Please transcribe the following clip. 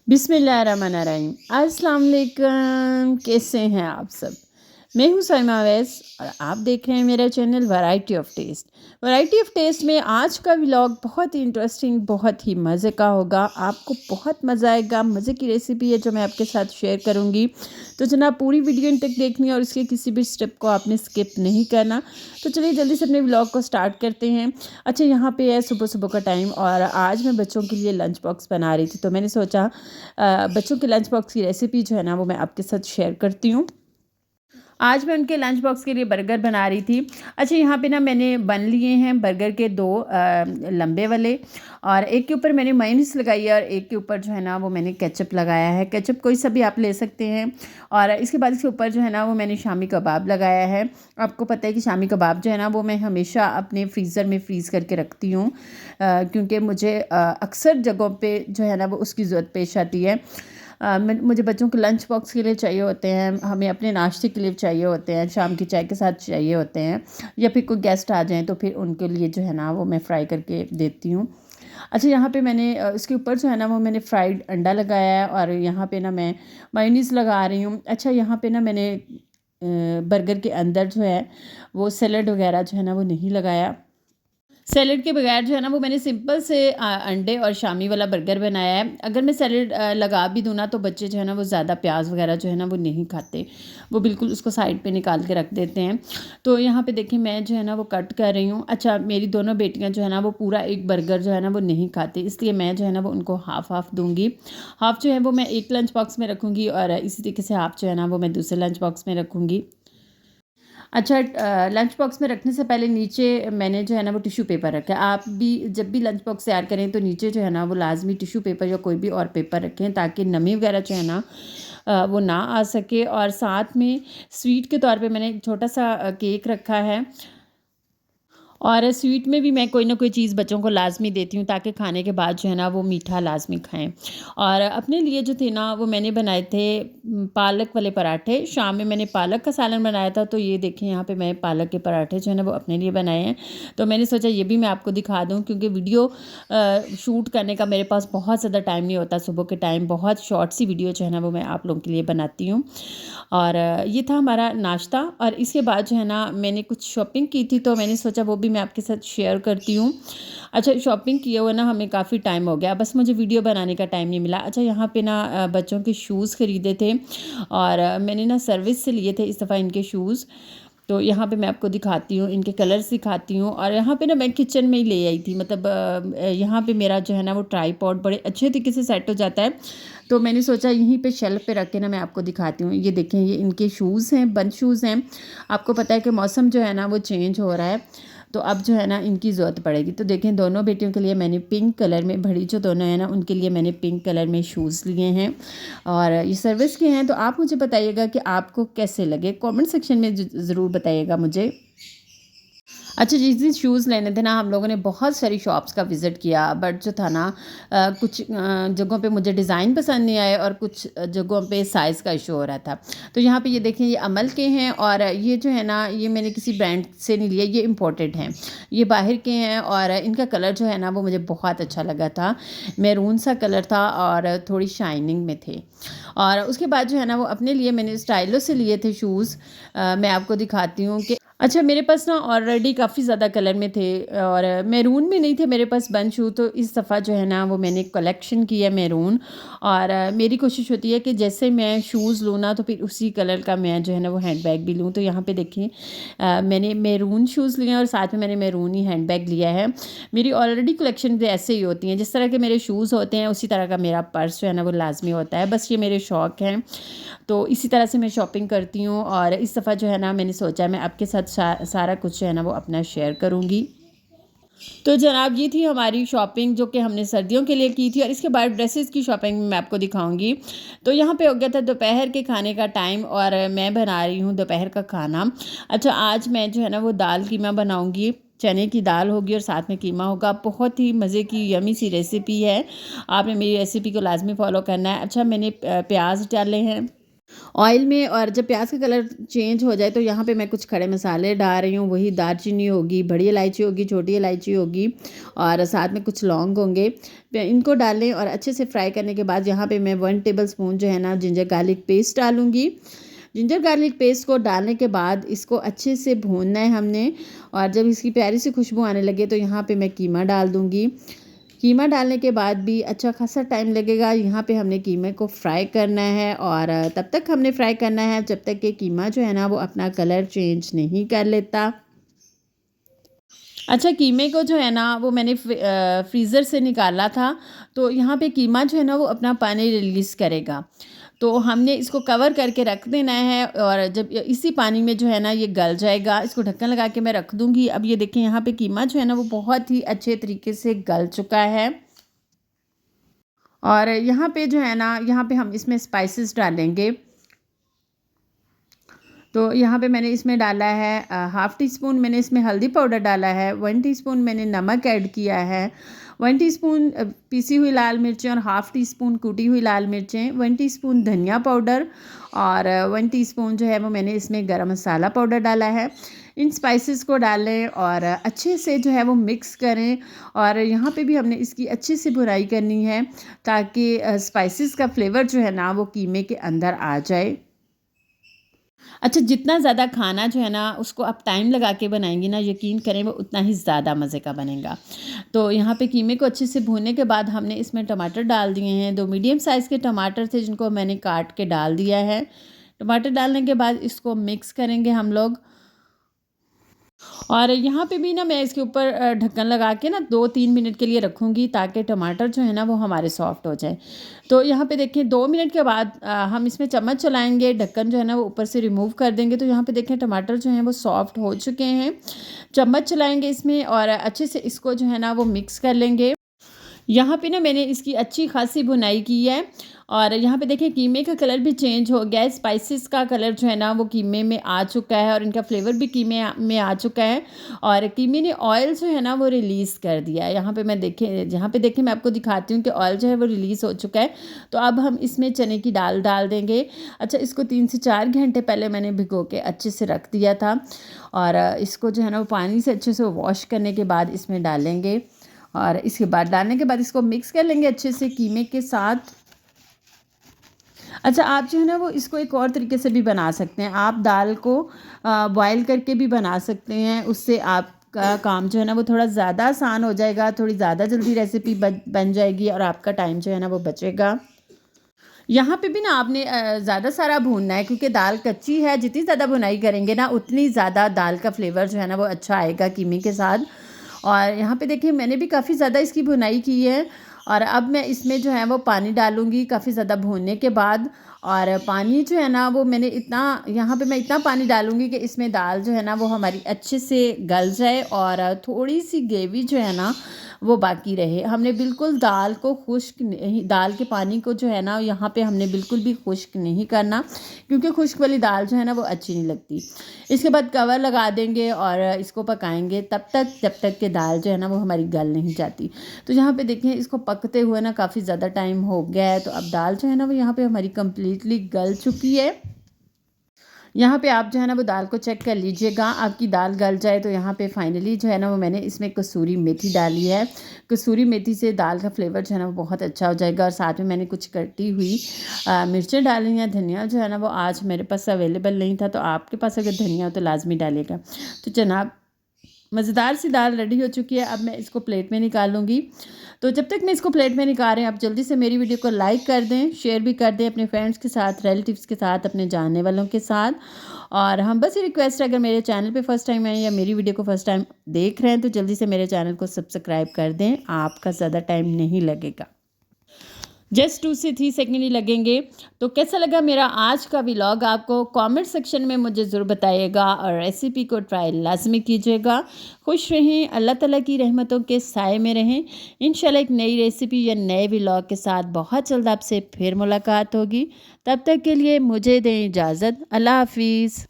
बिस्मिल्लाहिर्रहमानिर्रहीम। अस्सलाम वालेकुम, कैसे हैं आप सब। मैं हूं सईमा अवैस और आप देख रहे हैं मेरा channel variety of taste. Variety of taste में आज का व्लॉग बहुत ही इंटरेस्टिंग, बहुत ही मज़े का होगा। आपको बहुत मज़ा आएगा। मज़े की रेसिपी है जो मैं आपके साथ शेयर करूंगी। तो जनाब पूरी वीडियो तक देखनी है और इसके किसी भी स्टेप को आपने स्किप नहीं करना। तो चलिए जल्दी से अपने व्लॉग को स्टार्ट करते हैं। अच्छा, यहाँ पे है सुबह सुबह का टाइम और आज मैं बच्चों के लिए लंच बॉक्स बना रही थी। तो मैंने सोचा बच्चों के लंच बॉक्स की रेसिपी जो है ना वो मैं आपके साथ शेयर करती हूँ। आज मैं उनके लंच बॉक्स के लिए बर्गर बना रही थी। अच्छा, यहाँ पे ना मैंने बन लिए हैं बर्गर के दो लंबे वाले, और एक के ऊपर मैंने मेयोनीज लगाई है और एक के ऊपर जो है ना वो मैंने केचप लगाया है। केचप कोई सा भी आप ले सकते हैं। और इसके बाद इसके ऊपर जो है ना वो मैंने शामी कबाब लगाया है। आपको पता है कि शामी कबाब जो है ना वो मैं हमेशा अपने फ्रीज़र में फ्रीज़ करके रखती हूँ, क्योंकि मुझे अक्सर जगहों पे जो है ना वो उसकी ज़रूरत पेश आती है। मुझे बच्चों के लंच बॉक्स के लिए चाहिए होते हैं, हमें अपने नाश्ते के लिए चाहिए होते हैं, शाम की चाय के साथ चाहिए होते हैं, या फिर कोई गेस्ट आ जाएं तो फिर उनके लिए जो है ना वो मैं फ्राई करके देती हूँ। अच्छा, यहाँ पे मैंने इसके ऊपर जो है ना वो मैंने फ्राइड अंडा लगाया है और यहाँ पे ना मैं मायोनीज़ लगा रही हूँ। अच्छा, यहाँ पे ना मैंने बर्गर के अंदर जो है वो सैलड वगैरह जो है ना वो नहीं लगाया। सैलेड के बगैर जो है ना वो मैंने सिंपल से अंडे और शामी वाला बर्गर बनाया है। अगर मैं सैलेड लगा भी दूँ ना तो बच्चे जो है ना वो ज़्यादा प्याज वगैरह जो है ना वो नहीं खाते, वो बिल्कुल उसको साइड पे निकाल के रख देते हैं। तो यहाँ पे देखिए मैं जो है ना वो कट कर रही हूँ। अच्छा, मेरी दोनों बेटियाँ जो है ना वो पूरा एक बर्गर जो है ना वो नहीं खाती, इसलिए मैं जो है ना वो उनको हाफ़ हाफ़ दूँगी। हाफ़ जो है वो मैं एक लंच बॉक्स में रखूँगी और इसी तरीके से हाफ़ जो है ना वो मैं दूसरे लंच बॉक्स में रखूँगी। अच्छा, लंच बॉक्स में रखने से पहले नीचे मैंने जो है ना वो टिश्यू पेपर रखा है। आप भी जब भी लंच बॉक्स तैयार करें तो नीचे जो है ना वो लाजमी टिश्यू पेपर या कोई भी और पेपर रखें, ताकि नमी वगैरह जो है ना वो ना आ सके। और साथ में स्वीट के तौर पे मैंने एक छोटा सा केक रखा है, और स्वीट में भी मैं कोई ना कोई चीज़ बच्चों को लाज़मी देती हूँ, ताकि खाने के बाद जो है ना वो मीठा लाज़मी खाएँ। और अपने लिए जो थे ना वो मैंने बनाए थे पालक वाले पराठे। शाम में मैंने पालक का सालन बनाया था, तो ये देखें यहाँ पे मैं पालक के पराठे जो है ना वो अपने लिए बनाए हैं। तो मैंने सोचा ये भी मैं आपको दिखा दूँ, क्योंकि वीडियो शूट करने का मेरे पास बहुत ज़्यादा टाइम नहीं होता। सुबह के टाइम बहुत शॉर्ट सी वीडियो जो है ना वो मैं आप लोगों के लिए बनाती हूँ। और ये था हमारा नाश्ता। और इसके बाद जो है ना मैंने कुछ शॉपिंग की थी, तो मैंने सोचा वो भी मैं आपके साथ शेयर करती हूँ। अच्छा, शॉपिंग किए हुए ना हमें काफ़ी टाइम हो गया, बस मुझे वीडियो बनाने का टाइम नहीं मिला। अच्छा, यहाँ पे ना बच्चों के शूज़ ख़रीदे थे और मैंने ना सर्विस से लिए थे इस दफ़ा इनके शूज़। तो यहाँ पे मैं आपको दिखाती हूँ, इनके कलर्स दिखाती हूँ। और यहाँ पे ना मैं किचन में ही ले आई थी, मतलब यहाँ पे मेरा जो है ना वो ट्राईपॉड बड़े अच्छे तरीके से सेट हो जाता है। तो मैंने सोचा यहीं पे शेल्फ पे रख के ना मैं आपको दिखाती हूँ। ये देखें, ये इनके शूज़ हैं, बंद शूज़ हैं। आपको पता है कि मौसम जो है ना वो चेंज हो रहा है, तो अब जो है ना इनकी ज़रूरत पड़ेगी। तो देखें, दोनों बेटियों के लिए मैंने पिंक कलर में, बड़ी जो दोनों हैं ना उनके लिए मैंने पिंक कलर में शूज़ लिए हैं, और ये सर्विस के हैं। तो आप मुझे बताइएगा कि आपको कैसे लगे, कमेंट सेक्शन में ज़रूर बताइएगा मुझे। अच्छा, जिस दिन शूज़ लेने थे ना हम लोगों ने बहुत सारी शॉप्स का विज़िट किया, बट जो था ना कुछ जगहों पे मुझे डिज़ाइन पसंद नहीं आए और कुछ जगहों पे साइज़ का इशू हो रहा था। तो यहाँ पे ये देखें, ये अमल के हैं और ये जो है ना ये मैंने किसी ब्रांड से नहीं लिए, ये इम्पोर्टेड हैं, ये बाहर के हैं। और इनका कलर जो है ना वो मुझे बहुत अच्छा लगा था, मैरून सा कलर था और थोड़ी शाइनिंग में थे। और उसके बाद जो है ना वो अपने लिए मैंने स्टाइलो से लिए थे शूज़। मैं आपको दिखाती हूँ कि अच्छा, मेरे पास ना ऑलरेडी काफ़ी ज़्यादा कलर में थे और मैरून में नहीं थे मेरे पास बंद शू। तो इस दफ़ा जो है ना वो मैंने कलेक्शन की है मैरून। और मेरी कोशिश होती है कि जैसे मैं शूज़ लूँ ना तो फिर उसी कलर का मैं जो है ना वो हैंड बैग भी लूँ। तो यहाँ पे देखिए मैंने मैरून शूज़ लिए हैं और साथ में मैंने मैरून ही हैंड बैग लिया है। मेरी ऑलरेडी कलेक्शन भी ऐसे ही होती हैं, जिस तरह के मेरे शूज़ होते हैं उसी तरह का मेरा पर्स जो है ना वो लाजमी होता है। बस ये मेरे शौक़ हैं, तो इसी तरह से मैं शॉपिंग करती हूँ। और इस दफ़ा जो है ना मैंने सोचा मैं आपके साथ सारा कुछ जो है ना वो अपना शेयर करूँगी। तो जनाब ये थी हमारी शॉपिंग जो कि हमने सर्दियों के लिए की थी, और इसके बाद ड्रेसेस की शॉपिंग मैं आपको दिखाऊंगी। तो यहाँ पे हो गया था दोपहर के खाने का टाइम और मैं बना रही हूँ दोपहर का खाना। अच्छा, आज मैं जो है ना वो दाल कीमा बनाऊँगी। चने की दाल होगी और साथ में कीमा होगा। बहुत ही मज़े की यमी सी रेसिपी है, आपने मेरी रेसिपी को लाजमी फॉलो करना है। अच्छा, मैंने प्याज डाले हैं ऑयल में। और जब प्याज का कलर चेंज हो जाए तो यहाँ पे मैं कुछ खड़े मसाले डाल रही हूँ। वही दालचीनी होगी, बड़ी इलायची होगी, छोटी इलायची होगी और साथ में कुछ लौंग होंगे। इनको डालें और अच्छे से फ्राई करने के बाद यहाँ पे मैं 1 टेबल स्पून जो है ना जिंजर गार्लिक पेस्ट डालूँगी। जिंजर गार्लिक पेस्ट को डालने के बाद इसको अच्छे से भूनना है हमने। और जब इसकी प्यारी सी खुशबू आने लगे तो यहाँ पे मैं कीमा डाल दूँगी। कीमा डालने के बाद भी अच्छा खासा टाइम लगेगा। यहाँ पे हमने कीमे को फ्राई करना है और तब तक हमने फ्राई करना है जब तक कि कीमा जो है ना वो अपना कलर चेंज नहीं कर लेता। अच्छा, कीमे को जो है ना वो मैंने फ्रीज़र से निकाला था। तो यहाँ पे कीमा जो है ना वो अपना पानी रिलीज़ करेगा। तो हमने इसको कवर करके रख देना है और जब इसी पानी में जो है ना ये गल जाएगा। इसको ढक्कन लगा के मैं रख दूँगी। अब ये देखें यहाँ पे कीमा जो है ना वो बहुत ही अच्छे तरीके से गल चुका है। और यहाँ पे जो है ना यहाँ पे हम इसमें स्पाइसेस डालेंगे। तो यहाँ पे मैंने इसमें डाला है हाफ़ टी स्पून मैंने इसमें हल्दी पाउडर डाला है, 1 टीस्पून मैंने नमक ऐड किया है, 1 टीस्पून पीसी हुई लाल मिर्चें और हाफ़ टी स्पून कूटी हुई लाल मिर्चें, 1 टीस्पून धनिया पाउडर और 1 टीस्पून जो है वो मैंने इसमें गरम मसाला पाउडर डाला है। इन स्पाइसेस को डालें और अच्छे से जो है वो मिक्स करें। और यहाँ पे भी हमने इसकी अच्छे से भुनाई करनी है ताकि स्पाइसेस का फ्लेवर जो है ना वो कीमे के अंदर आ जाए। अच्छा, जितना ज़्यादा खाना जो है ना उसको आप टाइम लगा के बनाएंगी ना, यकीन करें वो उतना ही ज़्यादा मज़े का बनेगा। तो यहाँ पे कीमे को अच्छे से भूनने के बाद हमने इसमें टमाटर डाल दिए हैं। 2 मीडियम साइज़ के टमाटर थे जिनको मैंने काट के डाल दिया है। टमाटर डालने के बाद इसको मिक्स करेंगे हम लोग। और यहाँ पे भी ना मैं इसके ऊपर ढक्कन लगा के ना 2-3 मिनट के लिए रखूँगी ताकि टमाटर जो है ना वो हमारे सॉफ्ट हो जाए। तो यहाँ पे देखिए 2 मिनट के बाद हम इसमें चम्मच चलाएँगे, ढक्कन जो है ना वो ऊपर से रिमूव कर देंगे। तो यहाँ पे देखें टमाटर जो हैं वो सॉफ्ट हो चुके हैं। चम्मच चलाएँगे इसमें और अच्छे से इसको जो है ना वो मिक्स कर लेंगे। यहाँ पे ना मैंने इसकी अच्छी खासी भुनाई की है। और यहाँ पे देखिए कीमे का कलर भी चेंज हो गया है। स्पाइसेस का कलर जो है ना वो कीमे में आ चुका है और इनका फ्लेवर भी कीमे में आ चुका है। और कीमे ने ऑयल जो है ना वो रिलीज़ कर दिया है। यहाँ पे देखें मैं आपको दिखाती हूँ कि ऑयल जो है वो रिलीज़ हो चुका है। तो अब हम इसमें चने की दाल डाल देंगे। अच्छा, इसको 3 से 4 घंटे पहले मैंने भिगो के अच्छे से रख दिया था। और इसको जो है ना वो पानी से अच्छे से वॉश करने के बाद इसमें डालेंगे। और इसके बाद डालने के बाद इसको मिक्स कर लेंगे अच्छे से कीमे के साथ। अच्छा, आप जो है ना वो इसको एक और तरीके से भी बना सकते हैं। आप दाल को बॉयल करके भी बना सकते हैं। उससे आपका काम जो है ना वो थोड़ा ज़्यादा आसान हो जाएगा, थोड़ी ज़्यादा जल्दी रेसिपी बन जाएगी और आपका टाइम जो है ना वो बचेगा। यहाँ पे भी ना आपने ज़्यादा सारा भूनना है क्योंकि दाल कच्ची है। जितनी ज़्यादा भुनाई करेंगे ना उतनी ज़्यादा दाल का फ्लेवर जो है ना वो अच्छा आएगा कीमे के साथ। और यहाँ पे देखिए मैंने भी काफ़ी ज़्यादा इसकी भुनाई की है। और अब मैं इसमें जो है वो पानी डालूँगी काफ़ी ज़्यादा भूनने के बाद। और पानी जो है ना वो मैंने इतना यहाँ पे मैं इतना पानी डालूँगी कि इसमें दाल जो है ना वो हमारी अच्छे से गल जाए और थोड़ी सी ग्रेवी जो है ना वो बाकी रहे। हमने बिल्कुल दाल को खुश्क नहीं, दाल के पानी को जो है ना यहाँ पे हमने बिल्कुल भी खुश्क नहीं करना क्योंकि खुश्क वाली दाल जो है ना वो अच्छी नहीं लगती। इसके बाद कवर लगा देंगे और इसको पकाएंगे तब तक जब तक कि दाल जो है ना वो हमारी गल नहीं जाती। तो यहाँ पे देखें इसको पकते हुए ना काफ़ी ज़्यादा टाइम हो गया है। तो अब दाल जो है ना वो यहाँ पे हमारी कम्प्लीटली गल चुकी है। यहाँ पे आप जो है ना वो दाल को चेक कर लीजिएगा। आपकी दाल गल जाए तो यहाँ पे फाइनली जो है ना वो मैंने इसमें कसूरी मेथी डाली है। कसूरी मेथी से दाल का फ्लेवर जो है ना वो बहुत अच्छा हो जाएगा। और साथ में मैंने कुछ कटी हुई मिर्चें डाली हैं। धनिया जो है ना वो आज मेरे पास अवेलेबल नहीं था, तो आपके पास अगर धनिया हो तो लाजमी डालिएगा। तो जनाब मज़ेदार सी दाल रेडी हो चुकी है। अब मैं इसको प्लेट में निकालूंगी। तो जब तक मैं इसको प्लेट में निकाल रही हूँ, आप जल्दी से मेरी वीडियो को लाइक कर दें, शेयर भी कर दें अपने फ्रेंड्स के साथ, रिलेटिव्स के साथ, अपने जानने वालों के साथ। और हम बस ये रिक्वेस्ट है, अगर मेरे चैनल पे फर्स्ट टाइम आए या मेरी वीडियो को फर्स्ट टाइम देख रहे हैं तो जल्दी से मेरे चैनल को सब्सक्राइब कर दें। आपका ज़्यादा टाइम नहीं लगेगा, जस्ट 2 से 3 सेकंड ही लगेंगे। तो कैसा लगा मेरा आज का व्लॉग आपको कमेंट सेक्शन में मुझे ज़रूर बताइएगा और रेसिपी को ट्राई लाजमी कीजिएगा। खुश रहें, अल्लाह ताला की रहमतों के साए में रहें। इंशाल्लाह एक नई रेसिपी या नए व्लॉग के साथ बहुत जल्द आपसे फिर मुलाकात होगी। तब तक के लिए मुझे दें इजाज़त। अल्लाह हाफिज़।